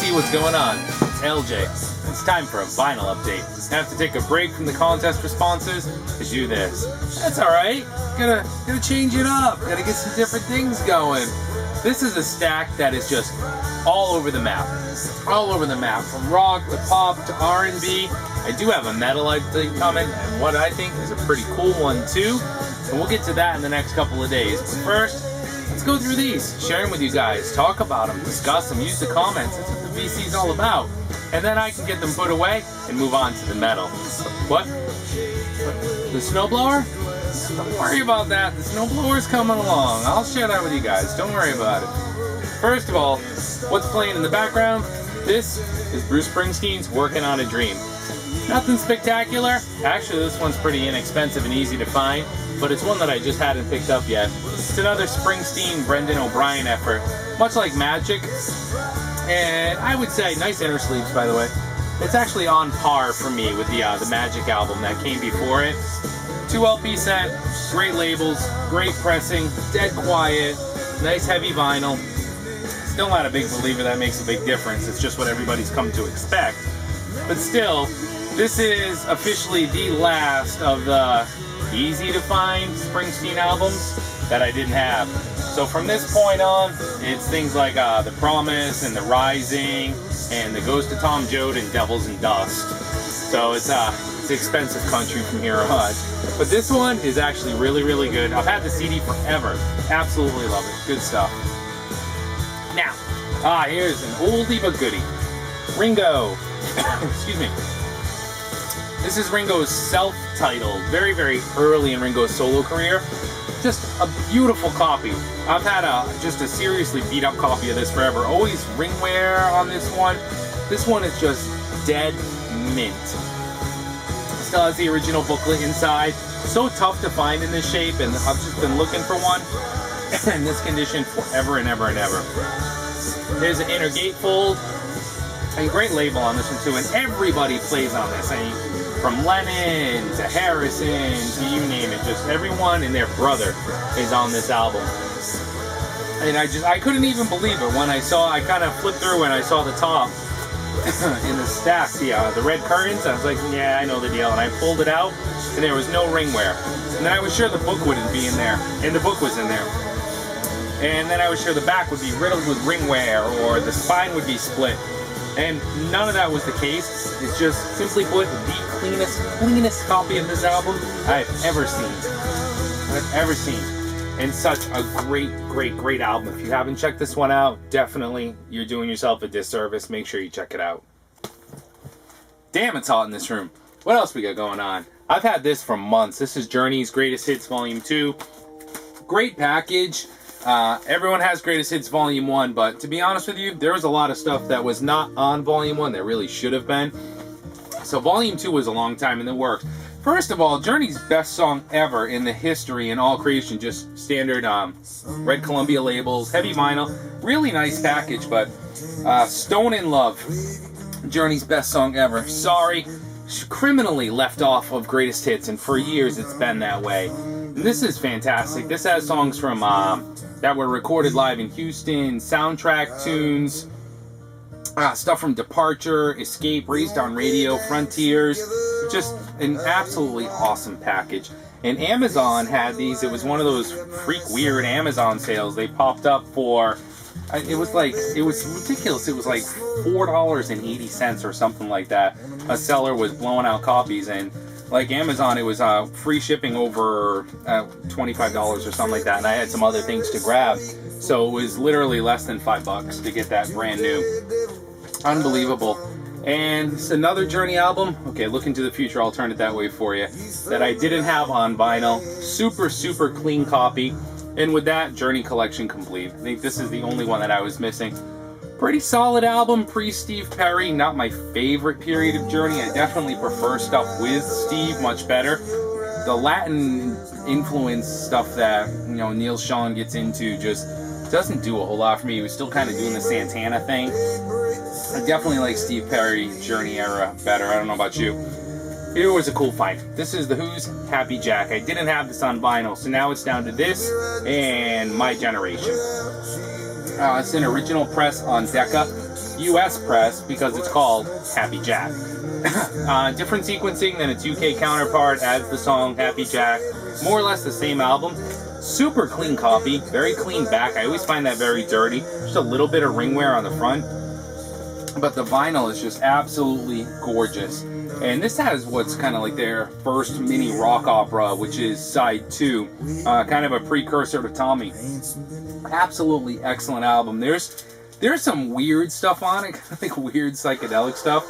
BC, what's going on? It's LJ. It's time for a vinyl update. I have to take a break from the contest responses to do this. That's alright. Gotta change it up. Gotta get some different things going. This is a stack that is just all over the map. All over the map. From rock to pop to R&B. I do have a metal update coming, and what I think is a pretty cool one too. And we'll get to that in the next couple of days. But first, let's go through these, share them with you guys, talk about them, discuss them, use the comments. That's what the VC is all about. And then I can get them put away and move on to the metal. What? The snowblower? Don't worry about that. The snowblower's coming along. I'll share that with you guys. Don't worry about it. First of all, what's playing in the background? This is Bruce Springsteen's Working on a Dream. Nothing spectacular. Actually, this one's pretty inexpensive and easy to find, but it's one that I just hadn't picked up yet. It's another Springsteen, Brendan O'Brien effort, much like Magic. And I would say, nice inner sleeves, by the way. It's actually on par for me with the Magic album that came before it. 2 LP set, great labels, great pressing, dead quiet, nice heavy vinyl. Still not a big believer that makes a big difference. It's just what everybody's come to expect. But still, this is officially the last of the easy to find Springsteen albums that I didn't have. So from this point on, it's things like The Promise and The Rising and The Ghost of Tom Joad and Devils and Dust. So it's expensive country from here on. But this one is actually really, really good. I've had the CD forever. Absolutely love it. Good stuff. Now, here's an oldie but goodie. Ringo. Excuse me. This is Ringo's self-titled, very, very early in Ringo's solo career. Just a beautiful copy. I've had just a seriously beat up copy of this forever. Always ring wear on this one. This one is just dead mint. Still has the original booklet inside. So tough to find in this shape, and I've just been looking for one in this condition forever and ever and ever. There's an inner gatefold. A great label on this one too, and everybody plays on this. I mean, from Lennon to Harrison to you name it, just everyone and their brother is on this album. And I couldn't even believe it when I kind of flipped through and I saw the top in the stack, the red curtains. I was like, yeah, I know the deal. And I pulled it out, and there was no ring wear. And then I was sure the book wouldn't be in there, and the book was in there. And then I was sure the back would be riddled with ring wear, or the spine would be split. And none of that was the case. It's just, simply put, the cleanest copy of this album I've ever seen. And such a great album. If you haven't checked this one out, definitely you're doing yourself a disservice. Make sure you check it out. Damn, it's hot in this room. What else we got going on? I've had this for months. This is Journey's Greatest Hits Volume 2. Great package. Everyone has Greatest Hits Volume 1, but to be honest with you, there was a lot of stuff that was not on Volume 1 that really should have been. So Volume 2 was a long time in the works. First of all, Journey's best song ever in the history in all creation, just standard Red Columbia labels, heavy vinyl, really nice package, but Stone in Love, Journey's best song ever. Sorry, criminally left off of Greatest Hits, and for years it's been that way. And this is fantastic. This has songs from that were recorded live in Houston, soundtrack tunes, stuff from Departure, Escape, Raised on Radio, Frontiers. Just an absolutely awesome package. And Amazon had these. It was one of those freak weird Amazon sales. They popped up for, it was ridiculous. It was like $4.80 or something like that. A seller was blowing out copies, and like Amazon, it was free shipping over $25 or something like that, and I had some other things to grab, so it was literally less than $5 to get that brand new. Unbelievable. And it's another Journey album. Okay, look into the future, I'll turn it that way for you, that I didn't have on vinyl. Super clean copy, and with that, Journey collection complete. I think this is the only one that I was missing. Pretty solid album, pre-Steve Perry. Not my favorite period of Journey. I definitely prefer stuff with Steve much better. The Latin influence stuff that, you know, Neil Sean gets into just doesn't do a whole lot for me. He was still kind of doing the Santana thing. I definitely like Steve Perry Journey era better. I don't know about you. Here was a cool find. This is The Who's Happy Jack. I didn't have this on vinyl, so now it's down to this and My Generation. It's an original press on Decca. US press because it's called Happy Jack. Different sequencing than its UK counterpart, adds the song Happy Jack. More or less the same album. Super clean copy, very clean back. I always find that very dirty. Just a little bit of ring wear on the front. But the vinyl is just absolutely gorgeous. And this has what's kind of like their first mini rock opera, which is side 2. Kind of a precursor to Tommy. Absolutely excellent album. There's some weird stuff on it, like weird psychedelic stuff.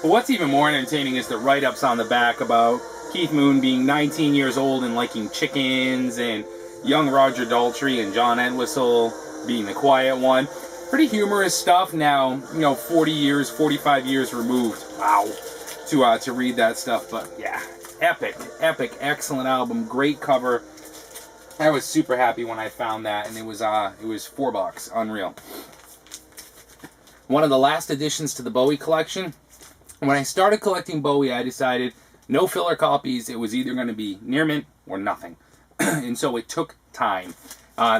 But what's even more entertaining is the write-ups on the back about Keith Moon being 19 years old and liking chickens, and young Roger Daltrey and John Entwistle being the quiet one. Pretty humorous stuff now, 40 years, 45 years removed. Wow. To read that stuff. But yeah, epic, excellent album, great cover. I was super happy when I found that, and it was $4, unreal. One of the last additions to the Bowie collection. When I started collecting Bowie, I decided no filler copies. It was either going to be near mint or nothing. And so it took time.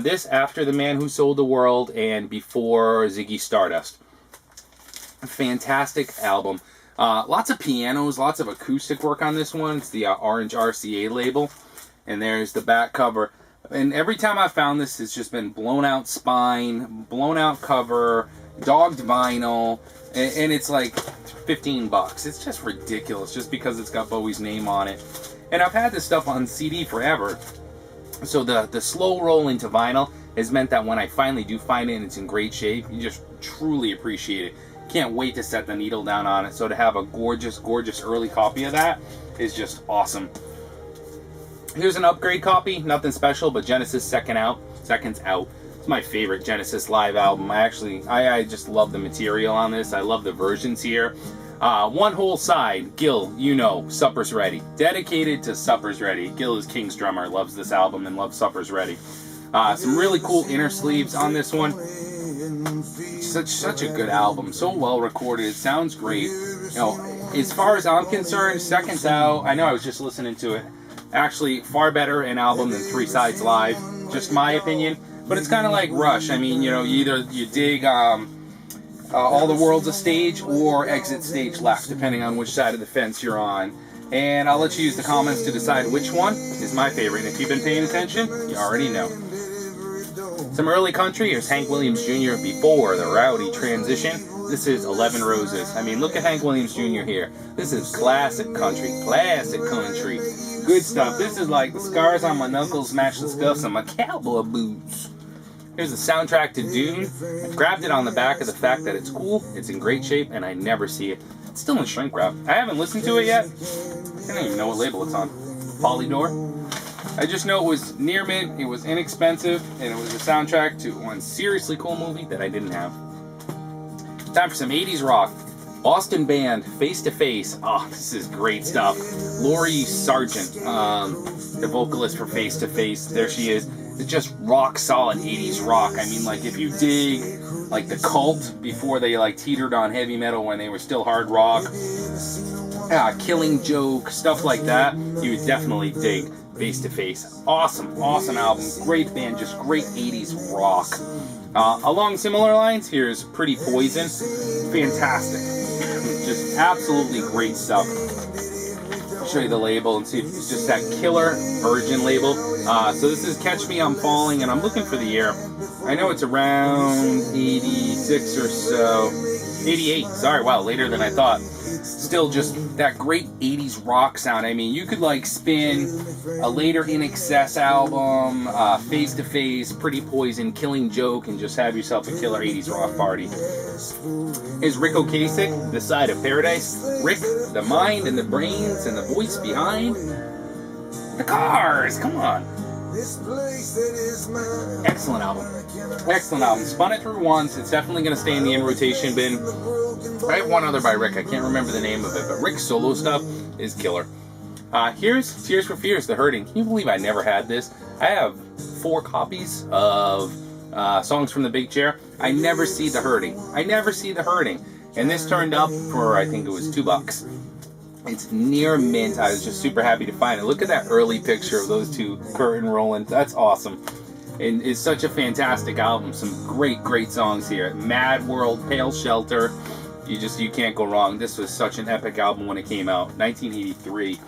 This after The Man Who Sold the World and before Ziggy Stardust. Fantastic album. Lots of pianos, lots of acoustic work on this one. It's the Orange RCA label. And there's the back cover. And every time I found this, it's just been blown out spine, blown out cover, dogged vinyl, and it's like $15. It's just ridiculous just because it's got Bowie's name on it. And I've had this stuff on CD forever. So the slow roll into vinyl has meant that when I finally do find it and it's in great shape, you just truly appreciate it. Can't wait to set the needle down on it. So to have a gorgeous, gorgeous early copy of that is just awesome. Here's an upgrade copy, nothing special, but Genesis Seconds Out. It's my favorite Genesis live album. I just love the material on this. I love the versions here. One whole side, Gil, Supper's Ready. Dedicated to Supper's Ready. Gil is King's drummer, loves this album and loves Supper's Ready. Some really cool inner sleeves on this one. Such a good album, so well recorded. It sounds great. As far as I'm concerned, Seconds Out, I know I was just listening to it. Actually, far better an album than Three Sides Live, just my opinion. But it's kind of like Rush. I mean, you dig All the World's a Stage or Exit Stage Left, depending on which side of the fence you're on. And I'll let you use the comments to decide which one is my favorite. And if you've been paying attention, you already know. Some early country. Here's Hank Williams Jr. before the rowdy transition. This is 11 Roses. I mean, look at Hank Williams Jr. here. This is classic country. Good stuff. This is like the scars on my knuckles match the scuffs on my cowboy boots. Here's the soundtrack to Dune. I grabbed it on the back of the fact that it's cool, it's in great shape, and I never see it. It's still in shrink wrap. I haven't listened to it yet. I don't even know what label it's on. Polydor. I just know it was near mint, it was inexpensive, and it was a soundtrack to one seriously cool movie that I didn't have. Time for some 80s rock. Boston band, Face to Face. Oh, this is great stuff. Laurie Sargent, the vocalist for Face to Face. There she is. It's just rock solid 80s rock. I mean, like if you dig like the Cult before they like teetered on heavy metal when they were still hard rock, Killing Joke, stuff like that, you would definitely dig Face to Face. Awesome album. Great band, just great 80s rock. Along similar lines, here's Pretty Poison. Fantastic. Just absolutely great stuff. I'll show you the label and see if it's just that killer Virgin label. So this is Catch Me I'm Falling, and I'm looking for the year. I know it's around 86 or so. 88, sorry, wow, later than I thought. Still just that great 80s rock sound. I mean, you could like spin a later In Excess album, Face to Face, Pretty Poison, Killing Joke, and just have yourself a killer 80s rock party. Here's Rick Ocasek, The Side of Paradise. Rick, the mind and the brains and the voice behind the Cars. Come on. Excellent album. Spun it through once. It's definitely going to stay in the in rotation bin. I have one other by Rick. I can't remember the name of it, but Rick's solo stuff is killer. Here's Tears for Fears, The Hurting. Can you believe I never had this? I have 4 copies of Songs from the Big Chair. I never see The Hurting. And this turned up for, I think it was $2. It's near mint. I was just super happy to find it. Look at that early picture of those two curtain rolling. That's awesome. And it's such a fantastic album. Some great songs here. Mad World, Pale Shelter. You can't go wrong. This was such an epic album when it came out. 1983.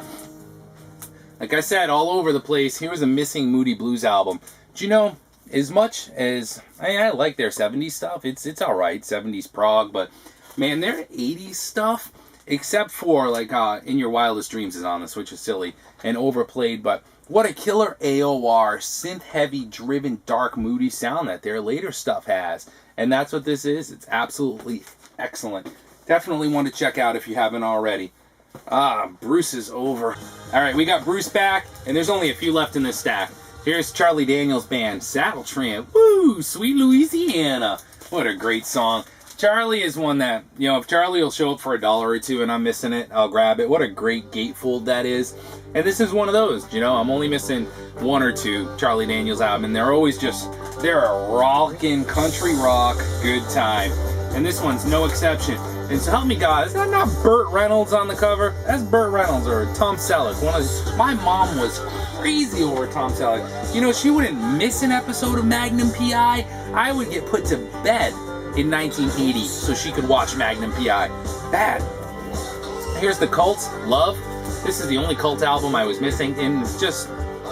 Like I said, all over the place. Here was a Missing Moody Blues album. Do you know, as much as I like their 70s stuff, it's alright, 70s prog, but man, their 80s stuff, except for like In Your Wildest Dreams is on this, which is silly and overplayed, but what a killer AOR, synth-heavy, driven, dark, moody sound that their later stuff has. And that's what this is. It's absolutely excellent. Definitely want to check out if you haven't already. Bruce is over. Alright, we got Bruce back, and there's only a few left in this stack. Here's Charlie Daniels Band, Saddle Tramp. Woo! Sweet Louisiana. What a great song. Charlie is one that, you know, if Charlie will show up for $1 or $2 and I'm missing it, I'll grab it. What a great gatefold that is. And this is one of those, you know, I'm only missing 1 or 2 Charlie Daniels albums, and they're always just, they're a rockin' country rock good time. And this one's no exception. And so help me God, is that not Burt Reynolds on the cover? That's Burt Reynolds or Tom Selleck. My mom was crazy over Tom Selleck. You know, she wouldn't miss an episode of Magnum P.I. I would get put to bed in 1980 so she could watch Magnum P.I. Bad. Here's the Cults, Love. This is the only Cult album I was missing, and just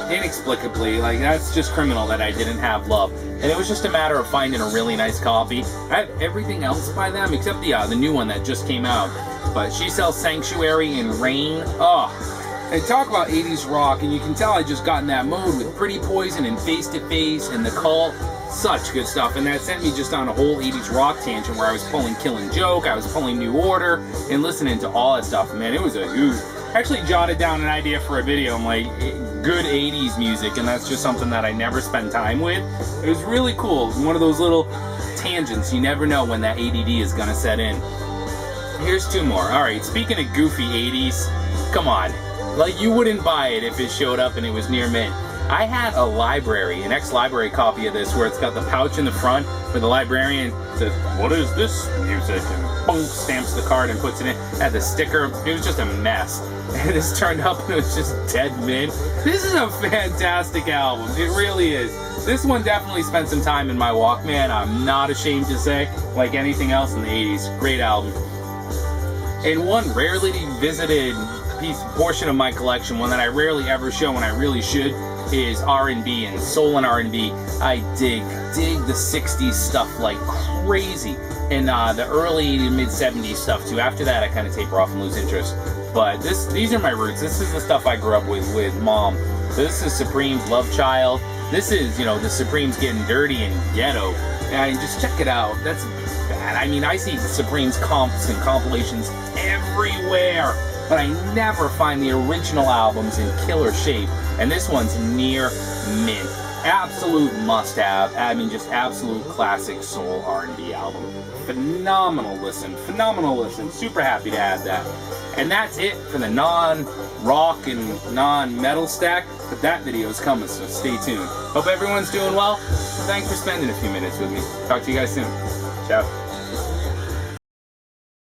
inexplicably, like, that's just criminal that I didn't have Love. And it was just a matter of finding a really nice copy. I have everything else by them except the new one that just came out. But She Sells Sanctuary and Rain. Oh, and talk about 80s rock, and you can tell I just got in that mode with Pretty Poison and Face to Face and The Cult. Such good stuff, and that sent me just on a whole 80s rock tangent where I was pulling Killing Joke, I was pulling New Order, and listening to all that stuff. Man, it was a huge... Actually jotted down an idea for a video. I'm like, good 80s music, and that's just something that I never spend time with. It was really cool. One of those little tangents. You never know when that ADD is gonna set in. Here's 2 more. Alright, speaking of goofy 80s, come on. Like, you wouldn't buy it if it showed up and it was near mint. I had a library, an ex-library copy of this, where it's got the pouch in the front where the librarian says, "What is this music?" and boom, stamps the card and puts it in. Had the sticker. It was just a mess. And this turned up and it was just dead mint. This is a fantastic album. It really is. This one definitely spent some time in my Walkman. I'm not ashamed to say, like anything else in the 80s. Great album. And one rarely visited portion of my collection, one that I rarely ever show when I really should, is R&B and soul and R&B. I dig the 60s stuff like crazy, and the early to mid 70s stuff too. After that I kind of taper off and lose interest, but these are my roots. This is the stuff I grew up with Mom. So this is Supreme's Love Child. This is, you know, the Supremes Getting Dirty and Ghetto. And just check it out. That's bad. I mean, I see Supreme's comps and compilations everywhere, but I never find the original albums in killer shape. And this one's near mint. Absolute must-have. I mean, just absolute classic soul R&B album. Phenomenal listen. Phenomenal listen. Super happy to add that. And that's it for the non-rock and non-metal stack. But that video is coming, so stay tuned. Hope everyone's doing well. Thanks for spending a few minutes with me. Talk to you guys soon. Ciao.